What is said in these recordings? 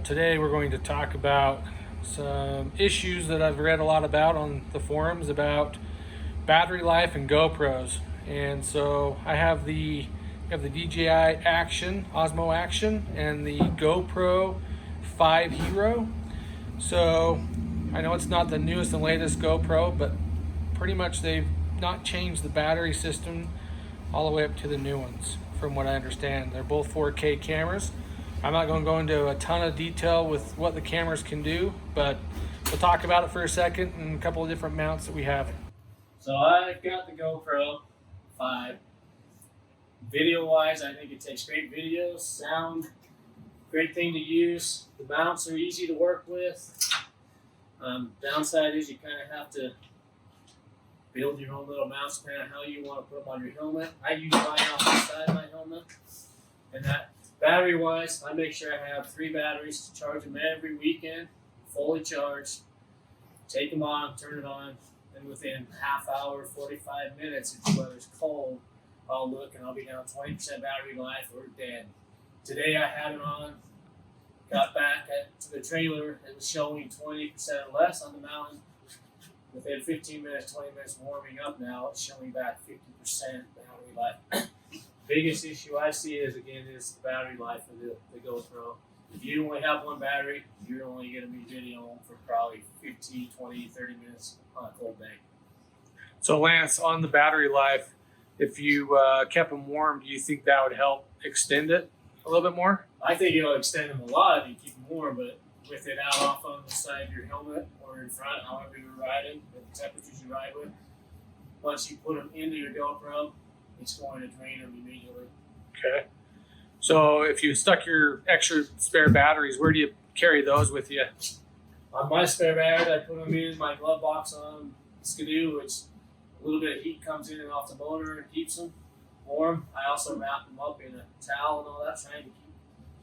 Today we're going to talk about some issues that I've read a lot about on the forums about battery life and GoPros. And so I have the DJI Action, Osmo Action, and the GoPro Hero. So I know it's not the newest and latest GoPro, but pretty much they've not changed the battery system all the way up to the new ones, from what I understand. They're both 4K cameras. I'm not going to go into a ton of detail with what the cameras can do, but we'll talk about it for a second and a couple of different mounts that we have. So I've got the GoPro 5. Video-wise, I think it takes great videos, sound, great thing to use. The mounts are easy to work with. Downside is you kind of have to build your own little mounts depending on how you want to put them on your helmet. I use mine off the side of my helmet. And that battery-wise, I make sure I have 3 batteries to charge them every weekend, fully charged. Take them on, turn it on, and within half hour, 45 minutes, if the weather's cold, I'll look and I'll be down 20% battery life or dead. Today I had it on, got back to the trailer, it was showing 20% less on the mountain. Within 15 minutes, 20 minutes warming up now, it's showing back 50% battery life. Biggest issue I see is the battery life of the GoPro. If you only have one battery, you're only going to be videoing for probably 15, 20, 30 minutes on a cold day. So Lance, on the battery life, if you kept them warm, do you think that would help extend it a little bit more? I think it'll extend them a lot if you keep them warm, but with it out off on the side of your helmet or in front, however you're riding, the temperatures you ride with, once you put them into your GoPro, it's going to drain them immediately. Okay. So if you stuck your extra spare batteries, where do you carry those with you? On my spare batteries, I put them in my glove box on Skidoo, which a little bit of heat comes in and off the motor and keeps them warm. I also wrap them up in a towel and all that, trying to keep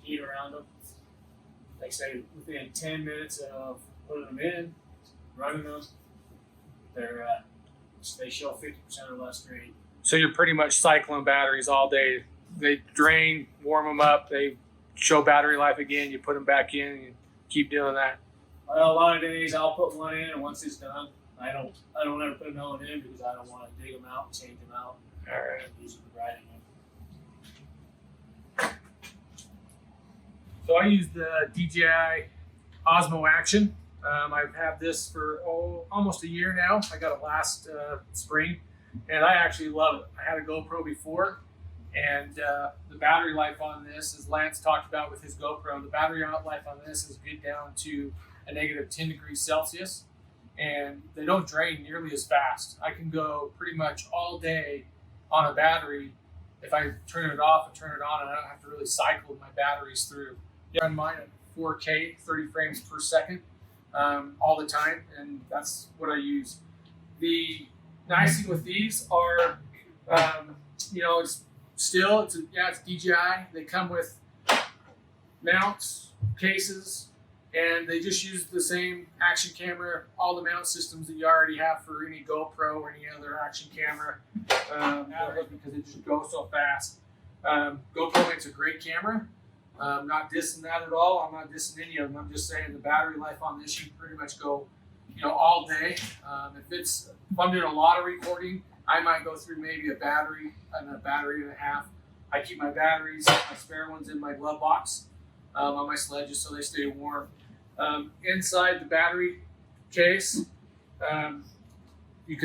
heat around them. Like I say, within 10 minutes of putting them in, running them, they show 50% or less drain. So you're pretty much cycling batteries all day. They drain, warm them up, they show battery life again, you put them back in, and you keep doing that. Well, a lot of days I'll put one in, and once it's done, I don't ever put another one in because I don't want to dig them out and change them out. All right. Use them for riding them. So I use the DJI Osmo Action. I've had this for almost a year now. I got it last spring, and I actually love it. I had a GoPro before, and the battery life on this, as Lance talked about with his GoPro, the battery life on this is good down to a negative 10 degrees Celsius, and they don't drain nearly as fast. I can go pretty much all day on a battery if I turn it off and turn it on, and I don't have to really cycle my batteries through. I run mine at 4K, 30 frames per second all the time, and that's what I use. The nice thing with these are, it's DJI. They come with mounts, cases, and they just use the same action camera, all the mount systems that you already have for any GoPro or any other action camera, because it just goes so fast. GoPro makes a great camera. Not dissing that at all. I'm not dissing any of them. I'm just saying the battery life on this, you pretty much go, all day. If I'm doing a lot of recording, I might go through maybe a battery and a half. I keep my batteries, my spare ones, in my glove box on my sled just so they stay warm. Inside the battery case, you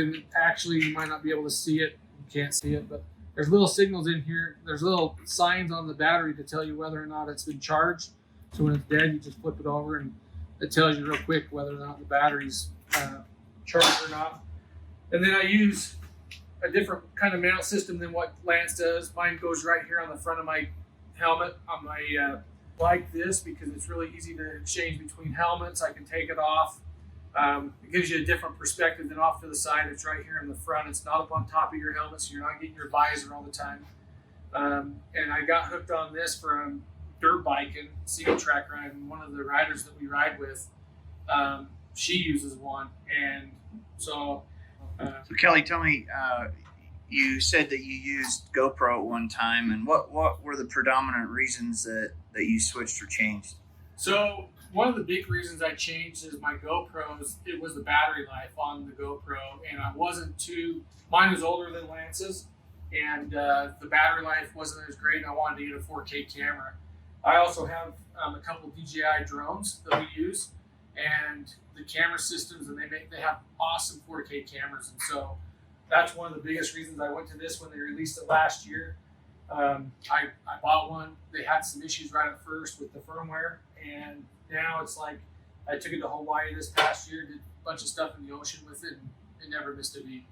might not be able to see it. You can't see it, but there's little signals in here. There's little signs on the battery to tell you whether or not it's been charged. So when it's dead, you just flip it over and it tells you real quick whether or not the battery's charged or not. And then I use a different kind of mount system than what Lance does. Mine goes right here on the front of my helmet. On my like this because it's really easy to exchange between helmets. I can take it off. It gives you a different perspective than off to the side. It's right here in the front. It's not up on top of your helmet, so you're not getting your visor all the time. And I got hooked on this from dirt biking, single track riding. One of the riders that we ride with, she uses one, and so. So Kelly, tell me, you said that you used GoPro at one time, and what were the predominant reasons that you switched or changed? So one of the big reasons I changed is my GoPros. It was the battery life on the GoPro, and I wasn't too. Mine was older than Lance's, and the battery life wasn't as great. And I wanted to get a 4K camera. I also have a couple DJI drones that we use, and the camera systems, and they have awesome 4K cameras, and so that's one of the biggest reasons I went to this when they released it last year. I bought one. They had some issues right at first with the firmware, and now it's like I took it to Hawaii this past year, did a bunch of stuff in the ocean with it, and it never missed a beat.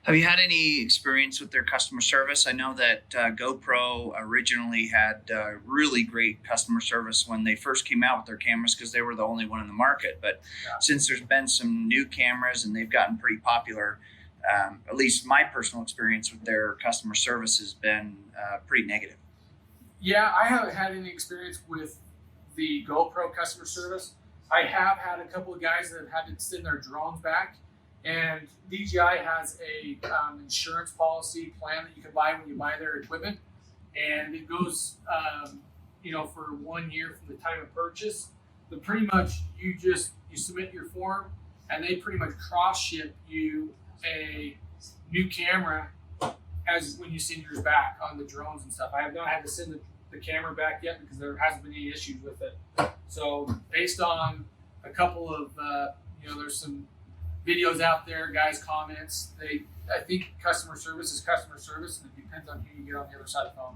Have you had any experience with their customer service? I know that GoPro originally had really great customer service when they first came out with their cameras because they were the only one in the market. But since there's been some new cameras and they've gotten pretty popular, at least my personal experience with their customer service has been pretty negative. Yeah, I haven't had any experience with the GoPro customer service. I have had a couple of guys that have had to send their drones back, and DJI has a insurance policy plan that you can buy when you buy their equipment, and it goes, for 1 year from the time of purchase. But pretty much you submit your form, and they pretty much cross ship you a new camera as when you send yours back on the drones and stuff. I have not had to send the camera back yet because there hasn't been any issues with it. So based on a couple of, there's some videos out there, guys' comments, I think customer service is customer service, and it depends on who you get on the other side of the phone.